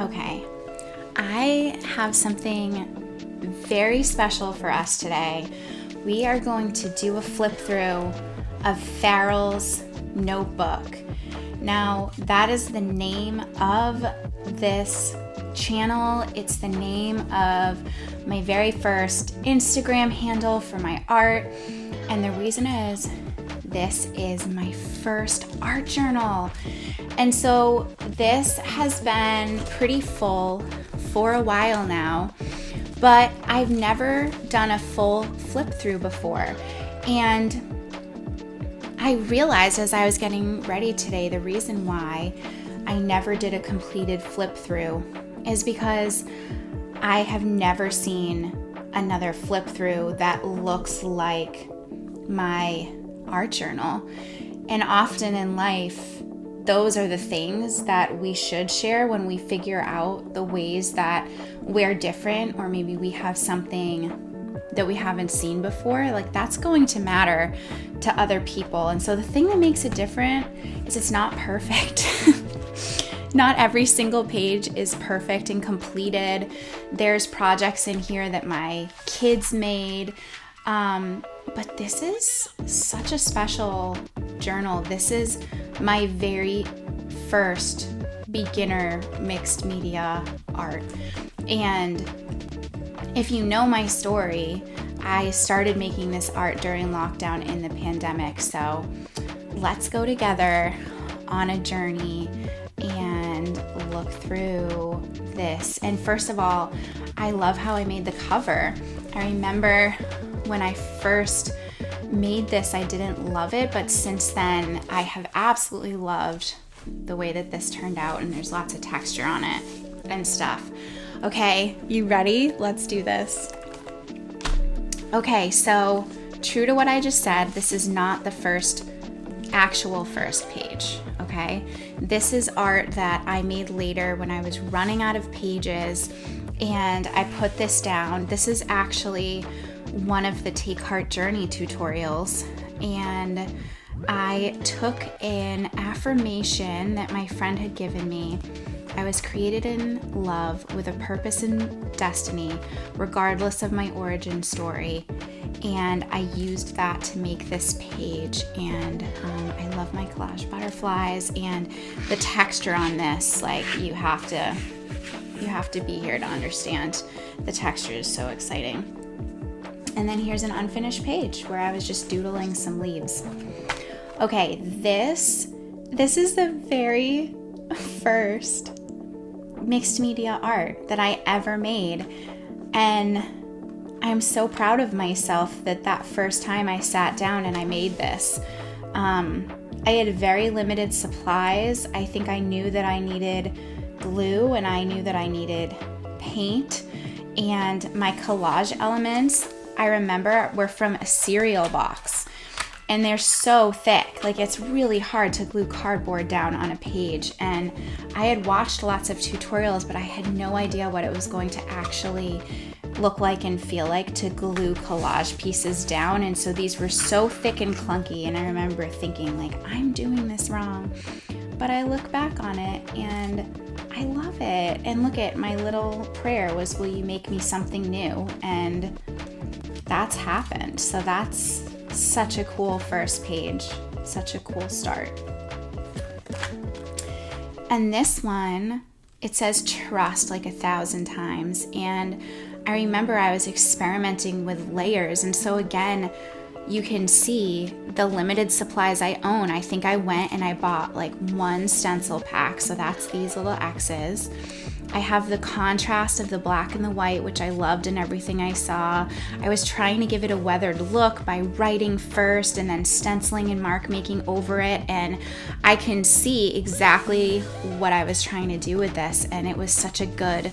Okay, I have something very special for us today. We are going to do a flip through of Farrell's notebook. Now, that is the name of this channel. It's the name of my very first Instagram handle for my art. And the reason is, this is my first art journal. And so this has been pretty full for a while now, but I've never done a full flip through before. And I realized as I was getting ready today, the reason why I never did a completed flip through is because I have never seen another flip through that looks like my art journal. And often in life, those are the things that we should share when we figure out the ways that we're different, or maybe we have something that we haven't seen before. Like, that's going to matter to other people. And so the thing that makes it different is it's not perfect. Not every single page is perfect and completed. There's projects in here that my kids made. But this is such a special journal. This is my very first beginner mixed media art. And if you know my story, I started making this art during lockdown in the pandemic. So let's go together on a journey and look through this. And first of all, I love how I made the cover. I remember when I first made this, I didn't love it, but since then I have absolutely loved the way that this turned out, and there's lots of texture on it and stuff. Okay, you ready? Let's do this. Okay, so true to what I just said, this is not the actual first page, okay? This is art that I made later when I was running out of pages, and I put this down. This is actually one of the Take Heart Journey tutorials, and I took an affirmation that my friend had given me. I was created in love with a purpose and destiny, regardless of my origin story. And I used that to make this page. And I love my collage butterflies, and the texture on this, like, you have to be here to understand. The texture is so exciting. And then here's an unfinished page where I was just doodling some leaves. Okay, this is the very first mixed media art that I ever made. And I'm so proud of myself that first time I sat down and I made this. I had very limited supplies. I think I knew that I needed glue, and I knew that I needed paint. And my collage elements, I remember, were from a cereal box. And they're so thick, like it's really hard to glue cardboard down on a page. And I had watched lots of tutorials, but I had no idea what it was going to actually look like and feel like to glue collage pieces down. And so these were so thick and clunky, and I remember thinking, like, I'm doing this wrong. But I look back on it and I love it. And look at my little prayer was, will you make me something new? And that's happened. So that's such a cool first page, such a cool start. And this one, it says trust like 1,000 times. And I remember I was experimenting with layers. And so again, you can see the limited supplies I own. I think I went and I bought like one stencil pack. So that's these little X's. I have the contrast of the black and the white, which I loved in everything I saw. I was trying to give it a weathered look by writing first and then stenciling and mark making over it. And I can see exactly what I was trying to do with this. And it was such a good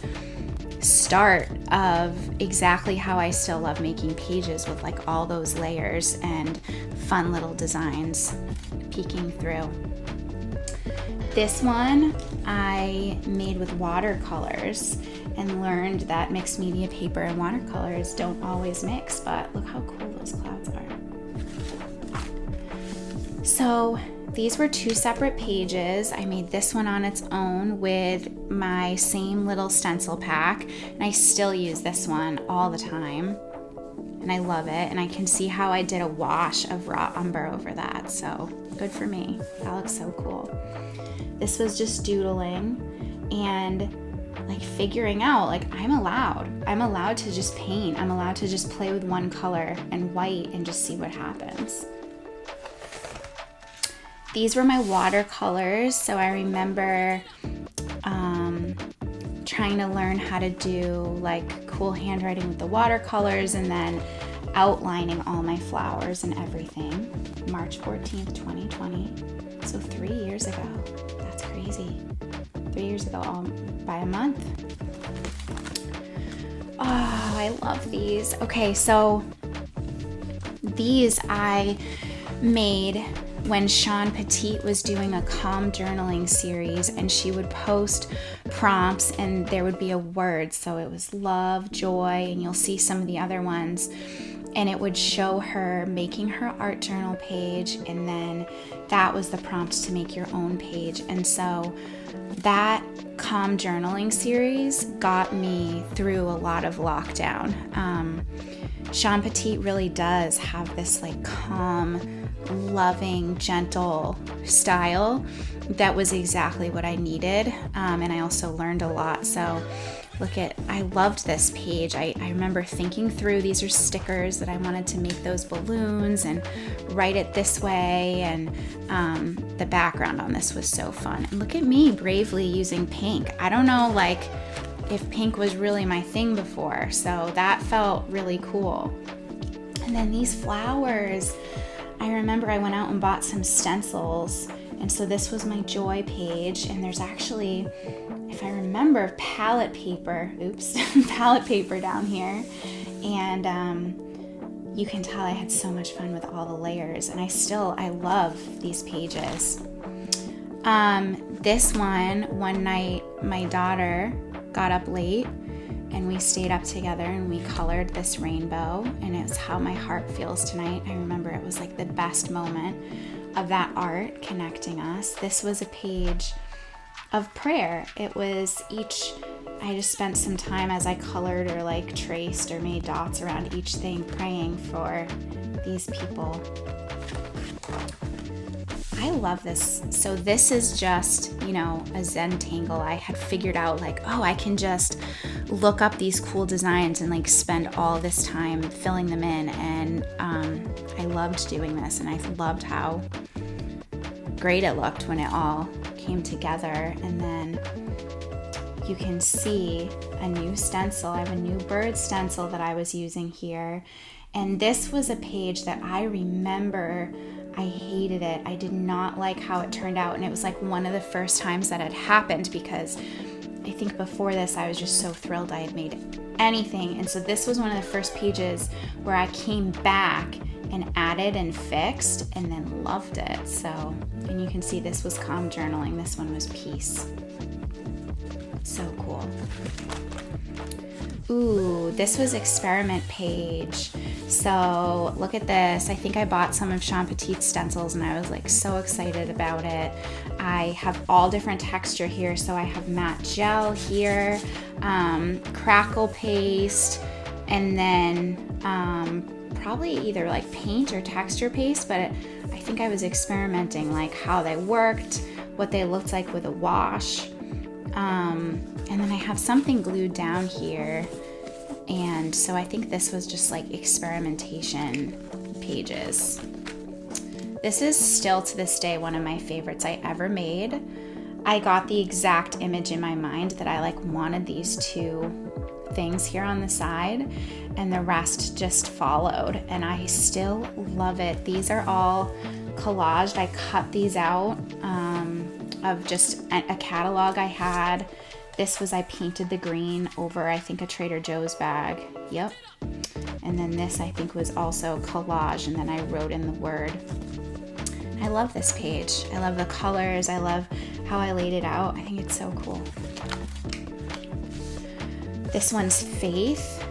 start of exactly how I still love making pages, with like all those layers and fun little designs peeking through. This one I made with watercolors and learned that mixed media paper and watercolors don't always mix, but look how cool those clouds are. So these were 2 separate pages. I made this one on its own with my same little stencil pack, and I still use this one all the time, and I love it. And I can see how I did a wash of raw umber over that, so good for me. That looks so cool. This was just doodling and like figuring out, like I'm allowed to just paint. I'm allowed to just play with one color and white and just see what happens. These were my watercolors, so I remember trying to learn how to do like cool handwriting with the watercolors and then outlining all my flowers and everything. March 14th, 2020. So 3 years ago. That's crazy. 3 years ago, all by a month. Oh, I love these. Okay, so these I made when Sean Petit was doing a calm journaling series, and she would post prompts and there would be a word. So it was love, joy, and you'll see some of the other ones. And it would show her making her art journal page, and then that was the prompt to make your own page. And so that calm journaling series got me through a lot of lockdown. Sean Petit really does have this like calm, loving, gentle style that was exactly what I needed. And I also learned a lot. So I loved this page. I remember thinking through, these are stickers that I wanted to make those balloons and write it this way. And the background on this was so fun. And look at me bravely using pink. I don't know, like, if pink was really my thing before. So that felt really cool. And then these flowers, I remember I went out and bought some stencils. And so this was my joy page. And there's actually, if I remember, palette paper down here. And you can tell I had so much fun with all the layers. And I love these pages. This one night, my daughter got up late and we stayed up together and we colored this rainbow, and it's how my heart feels tonight. I remember it was like the best moment of that art connecting us. This was a page of prayer. It was I just spent some time as I colored or like traced or made dots around each thing, praying for these people. I love this. So this is just, a Zentangle. I had figured out like, I can just look up these cool designs and like spend all this time filling them in. And I loved doing this, and I loved how great it looked when it all came together. And then you can see a new stencil. I have a new bird stencil that I was using here. And this was a page that I remember I hated it. I did not like how it turned out. And it was like one of the first times that had happened, because I think before this I was just so thrilled I had made anything. And so this was one of the first pages where I came back and added and fixed and then loved it. So, and you can see this was calm journaling. This one was peace. So cool. Ooh, this was experiment page. So look at this. I think I bought some of Sean Petit's stencils and I was like so excited about it. I have all different texture here. So I have matte gel here, crackle paste, and then probably either like paint or texture paste, but I think I was experimenting like how they worked, what they looked like with a wash. And then I have something glued down here. And so I think this was just like experimentation pages. This is still to this day one of my favorites I ever made. I got the exact image in my mind that I like wanted these two things here on the side, and the rest just followed, and I still love it. These are all collaged. I cut these out of just a catalog I had. This was, I painted the green over, I think, a Trader Joe's bag. Yep. And then this, I think, was also collage, and then I wrote in the word. I love this page. I love the colors. I love how I laid it out. I think it's so cool. This one's Faith,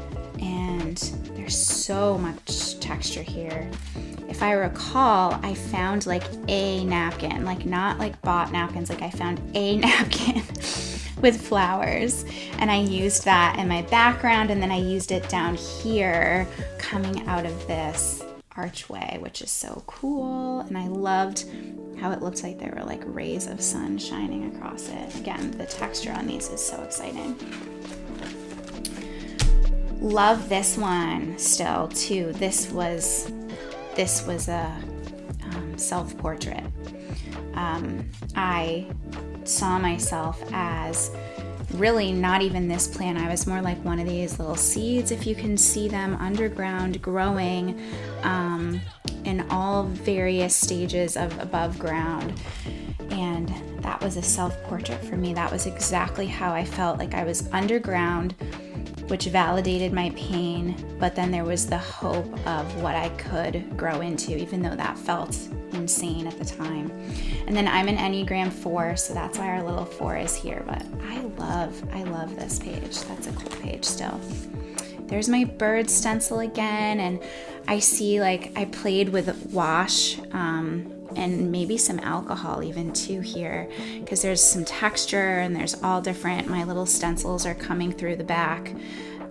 and there's so much texture here. if I recall, I found like a napkin, like not like bought napkins, like I found a napkin with flowers, and I used that in my background, and then I used it down here coming out of this archway, which is so cool. And I loved how it looked like there were like rays of sun shining across it. Again, the texture on these is so exciting. Love this one still too. This was a self-portrait. I saw myself as really not even this plant. I was more like one of these little seeds, if you can see them, underground, growing in all various stages of above ground. And that was a self-portrait for me. That was exactly how I felt, like I was underground, which validated my pain, but then there was the hope of what I could grow into, even though that felt insane at the time. And then I'm an Enneagram 4, so that's why our little 4 is here. But I love this page. That's a cool page still. There's my bird stencil again, and I see like I played with wash and maybe some alcohol even too here, because there's some texture and there's all different. My little stencils are coming through the back.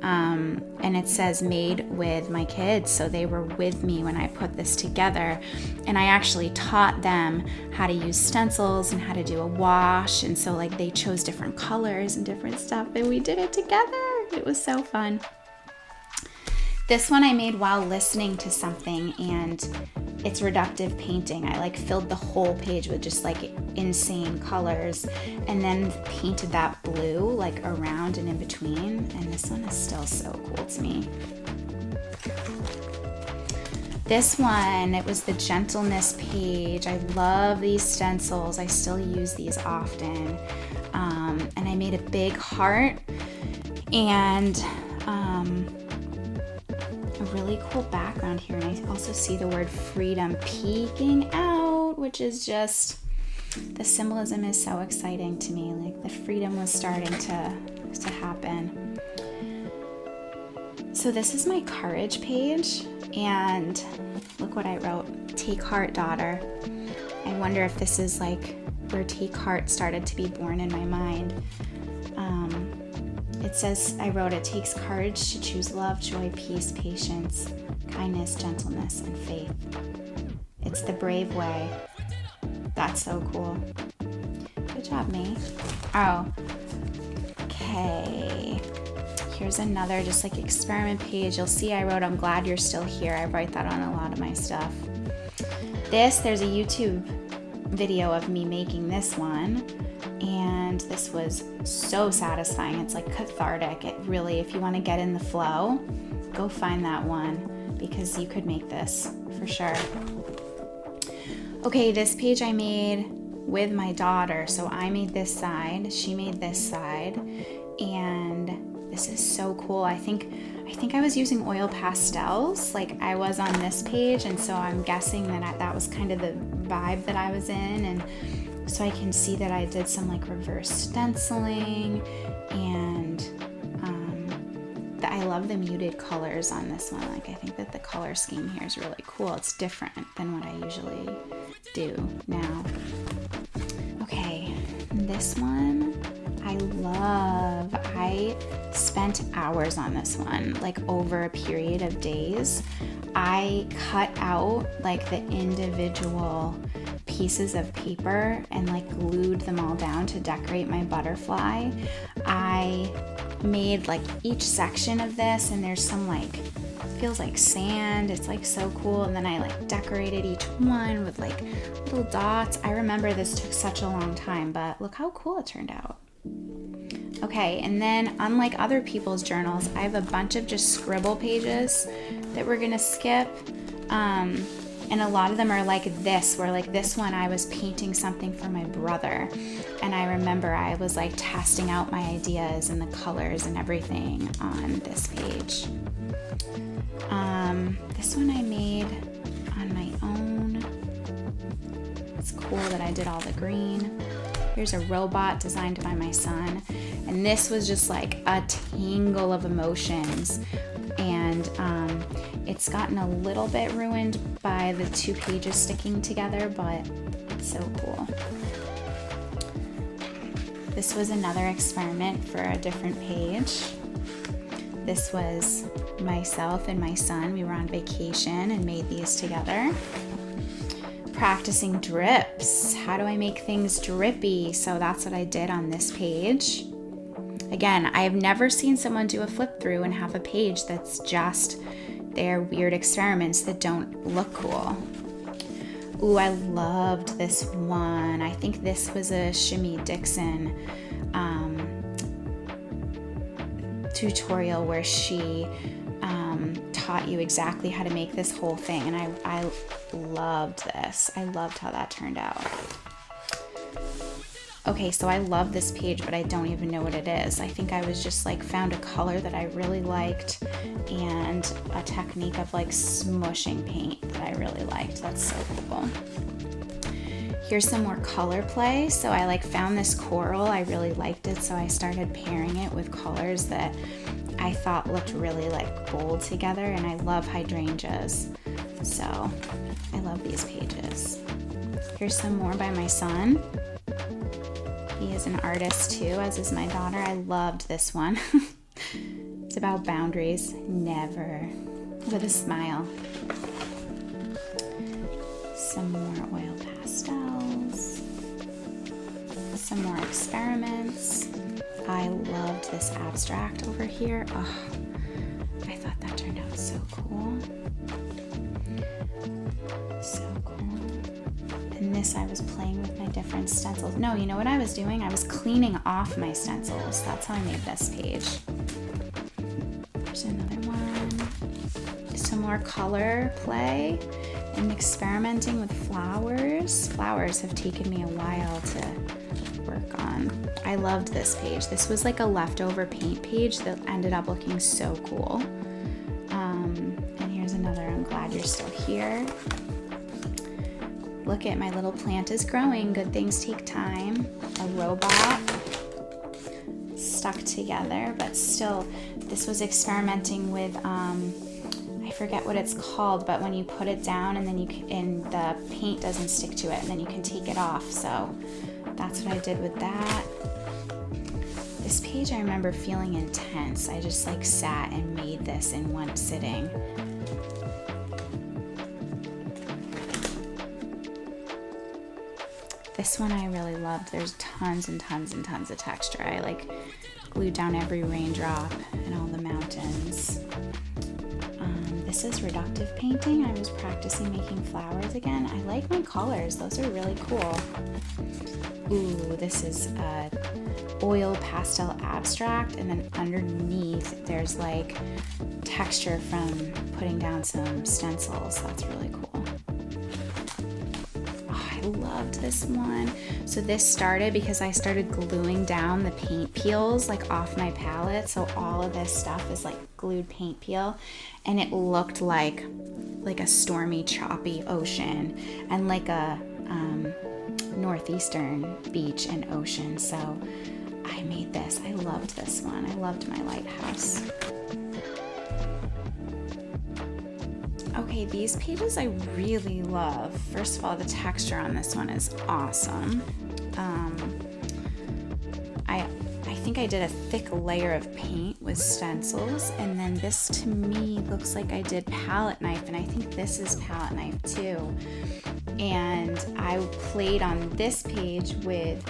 And it says made with my kids, so they were with me when I put this together, and I actually taught them how to use stencils and how to do a wash, and so like they chose different colors and different stuff, and we did it together. It was so fun. This one I made while listening to something, and it's reductive painting. I like filled the whole page with just like insane colors, and then painted that blue like around and in between, and this one is still so cool to me. This one, it was the gentleness page. I love these stencils. I still use these often. And I made a big heart and a really cool background here, and I also see the word freedom peeking out, which is just, the symbolism is so exciting to me. Like the freedom was starting to happen. So this is my courage page, and look what I wrote. Take heart, daughter. I wonder if this is like where take heart started to be born in my mind. It says, I wrote, it takes courage to choose love, joy, peace, patience, kindness, gentleness, and faith. It's the brave way. That's so cool. Good job, me. Oh, okay. Here's another just like experiment page. You'll see I wrote, I'm glad you're still here. I write that on a lot of my stuff. There's a YouTube video of me making this one, and this was so satisfying. It's like cathartic. It really, if you want to get in the flow, go find that one, because you could make this for sure. Okay, this page I made with my daughter. So I made this side, she made this side, and this is so cool. I think I was using oil pastels like I was on this page, and so I'm guessing that that was kind of the vibe that I was in. And so I can see that I did some like reverse stenciling, and I love the muted colors on this one. Like I think that the color scheme here is really cool. It's different than what I usually do now. Okay, this one I love. I spent hours on this one, like over a period of days. I cut out like the individual pieces of paper and like glued them all down to decorate my butterfly. I made like each section of this, and there's some like, feels like sand. It's like so cool. And then I like decorated each one with like little dots. I remember this took such a long time, but look how cool it turned out. Okay, and then unlike other people's journals, I have a bunch of just scribble pages that we're gonna skip. And a lot of them are like this, where like this one I was painting something for my brother, and I remember I was like testing out my ideas and the colors and everything on this page. This one I made on my own. It's cool that I did all the green. Here's a robot designed by my son, and this was just like a tangle of emotions. And It's gotten a little bit ruined by the 2 pages sticking together, but it's so cool. This was another experiment for a different page. This was myself and my son. We were on vacation and made these together. Practicing drips. How do I make things drippy? So that's what I did on this page. Again, I have never seen someone do a flip through and have a page that's just their weird experiments that don't look cool. Ooh, I loved this one. I think this was a Shimmy Dixon tutorial where she taught you exactly how to make this whole thing, and I loved this. I loved how that turned out. Okay, so I love this page, but I don't even know what it is. I think I was just like found a color that I really liked and a technique of like smushing paint that I really liked. That's so cool. Here's some more color play. So I like found this coral. I really liked it, so I started pairing it with colors that I thought looked really like bold together, and I love hydrangeas. So I love these pages. Here's some more by my son. He is an artist too, as is my daughter. I loved this one. It's about boundaries. Never. With a smile. Some more oil pastels. Some more experiments. I loved this abstract over here. Oh, I thought that turned out so cool. So cool. And this, I was playing with my different stencils. No, you know what I was doing? I was cleaning off my stencils. That's how I made this page. There's another one. Some more color play and experimenting with flowers. Flowers have taken me a while to work on. I loved this page. This was like a leftover paint page that ended up looking so cool. And here's another, I'm glad you're still here. Look at my little plant is growing. Good things take time. A robot stuck together, but still, this was experimenting with, I forget what it's called, but when you put it down and then and the paint doesn't stick to it, and then you can take it off. So that's what I did with that. This page I remember feeling intense. I just like sat and made this in one sitting. This one I really loved. There's tons and tons and tons of texture. I like glued down every raindrop and all the mountains. This is reductive painting. I was practicing making flowers again. I like my colors. Those are really cool. Ooh, this is a oil pastel abstract, and then underneath there's like texture from putting down some stencils. That's really cool. I loved this one. So this started because I started gluing down the paint peels like off my palette. So all of this stuff is like glued paint peel, and it looked like a stormy, choppy ocean and like a northeastern beach and ocean. So I made this. I loved this one. I loved my lighthouse. Okay, these pages I really love. First of all, the texture on this one is awesome. I think I did a thick layer of paint with stencils, and then this to me looks like I did palette knife, and I think this is palette knife too. And I played on this page with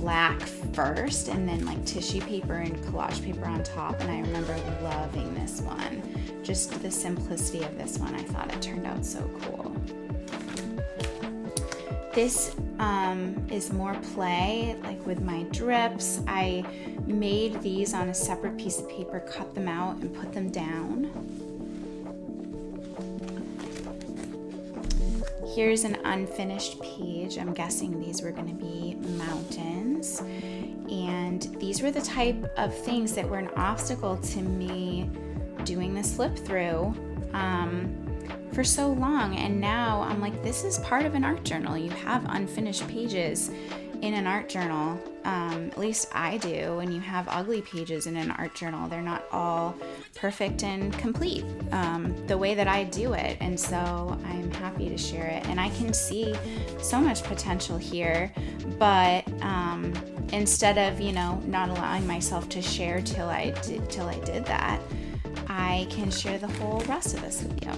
black first, and then like tissue paper and collage paper on top, and I remember loving this one. Just the simplicity of this one, I thought it turned out so cool. This is more play, like with my drips. I made these on a separate piece of paper, cut them out, and put them down. Here's an unfinished page. I'm guessing these were going to be mountains. And these were the type of things that were an obstacle to me doing this flip through for so long. And now I'm like, this is part of an art journal. You have unfinished pages in an art journal. At least I do. When you have ugly pages in an art journal, they're not all perfect and complete the way that I do it. And so I'm happy to share it. And I can see so much potential here, but instead of, not allowing myself to share till I did that, I can share the whole rest of this with you.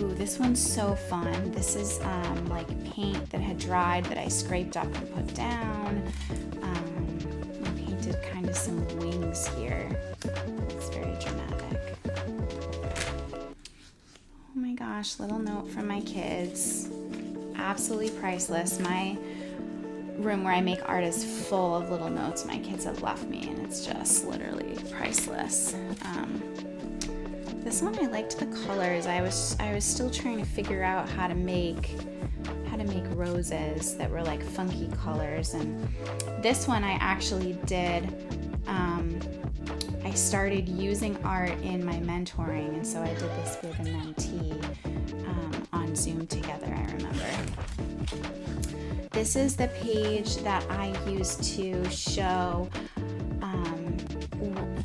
Ooh, this one's so fun. This is like paint that had dried that I scraped up and put down. I painted kind of some wings here. It's very dramatic. Oh my gosh, little note from my kids. Absolutely priceless. My room where I make art is full of little notes my kids have left me, and it's just literally priceless. This one I liked the colors. I was still trying to figure out how to make roses that were like funky colors, and this one I actually did. I started using art in my mentoring, and so I did this with a mentee on Zoom together, I remember. This is the page that I used to show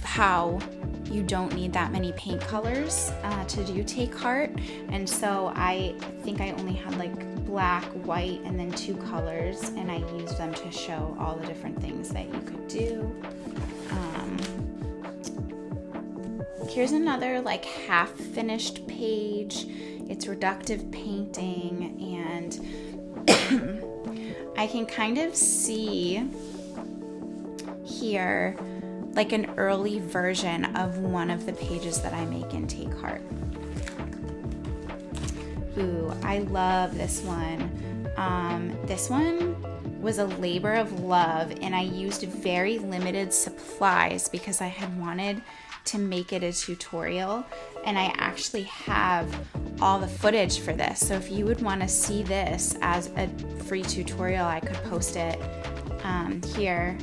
how you don't need that many paint colors to do take heart. And so I think I only had like black, white, and then 2 colors, and I used them to show all the different things that you could do. Here's another like half finished page. It's reductive painting, and I can kind of see here like an early version of one of the pages that I make in Take Heart. Ooh, I love this one. This one was a labor of love, and I used very limited supplies because I had wanted to make it a tutorial, and I actually have all the footage for this. So if you would want to see this as a free tutorial, I could post it here.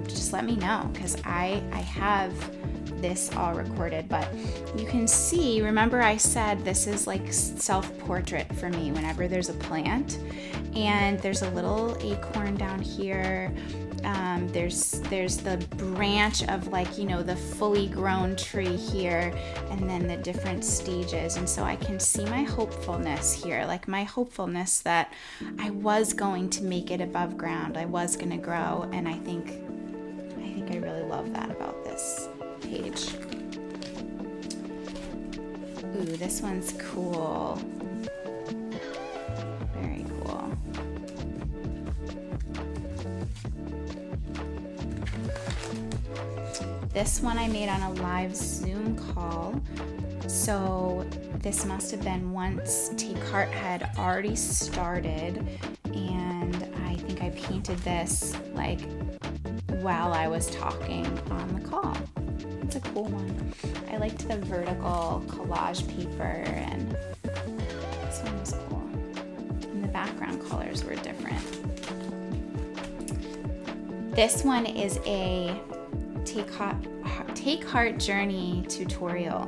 Just let me know, because I have this all recorded. But you can see, remember I said this is like self-portrait for me whenever there's a plant, and there's a little acorn down here. There's the branch of like, the fully grown tree here, and then the different stages. And so I can see my hopefulness here, like my hopefulness that I was going to make it above ground. I was going to grow, and I think I really love that about this page. Ooh, this one's cool. Very cool. This one I made on a live Zoom call. So this must have been once Take Heart had already started, and I think I painted this like while I was talking on the call. It's a cool one. I liked the vertical collage paper, and this one was cool. And the background colors were different. This one is a Take Heart Journey tutorial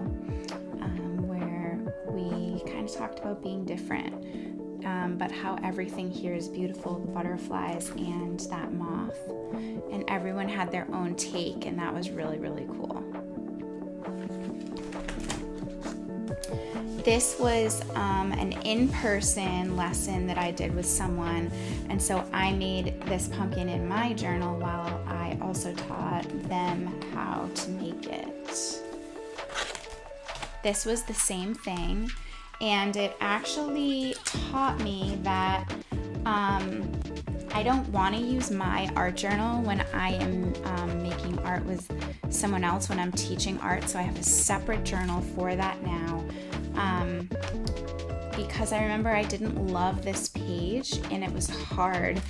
where we kind of talked about being different, but how everything here is beautiful, the butterflies and that moth, and everyone had their own take, and that was really, really cool. This was an in-person lesson that I did with someone, and so I made this pumpkin in my journal while I also taught them how to make it. This was the same thing, and it actually taught me that I don't want to use my art journal when I am making art with someone else, when I'm teaching art, so I have a separate journal for that now. Because I remember I didn't love this page, and it was hard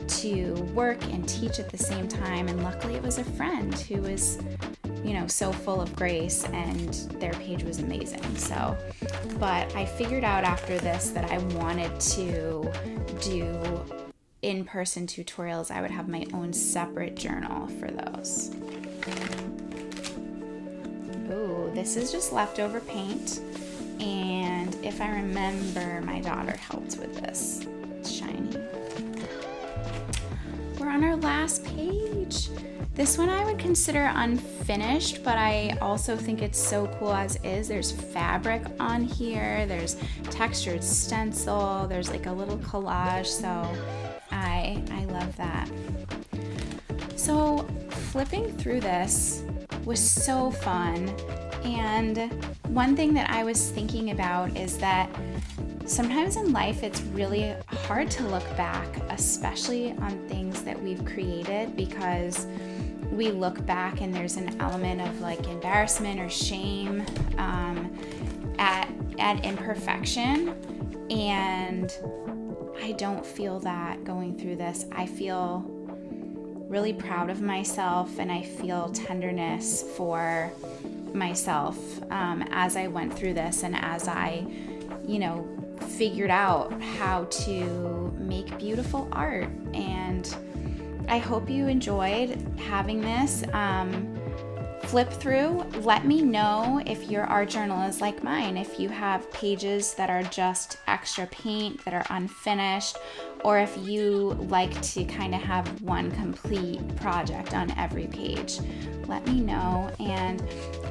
to work and teach at the same time, and luckily it was a friend who was, so full of grace, and their page was amazing. So, but I figured out after this that I wanted to do in-person tutorials. I would have my own separate journal for those. Ooh, this is just leftover paint. And if I remember, my daughter helped with this. It's shiny. on our last page. This one I would consider unfinished, but I also think it's so cool as is. There's fabric on here, there's textured stencil, there's like a little collage, so I love that. So flipping through this was so fun, and one thing that I was thinking about is that sometimes in life it's really hard to look back, especially on things that we've created, because we look back and there's an element of like embarrassment or shame at imperfection, and I don't feel that going through this. I feel really proud of myself, and I feel tenderness for myself as I went through this, and as I, figured out how to make beautiful art. And I hope you enjoyed having this flip through. Let me know if your art journal is like mine, if you have pages that are just extra paint that are unfinished, or if you like to kind of have one complete project on every page. Let me know. And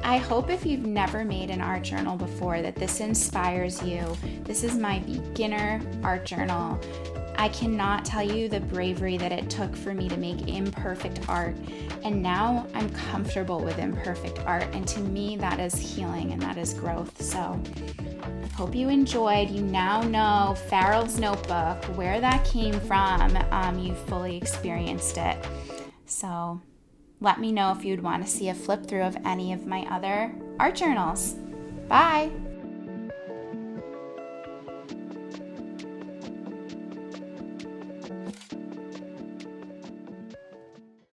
I hope if you've never made an art journal before that this inspires you. This is my beginner art journal. I cannot tell you the bravery that it took for me to make imperfect art, and now I'm comfortable with imperfect art, and to me that is healing and that is growth. So hope you enjoyed. You now know Farrell's notebook, where that came from. You've fully experienced it. So let me know if you'd want to see a flip through of any of my other art journals. Bye!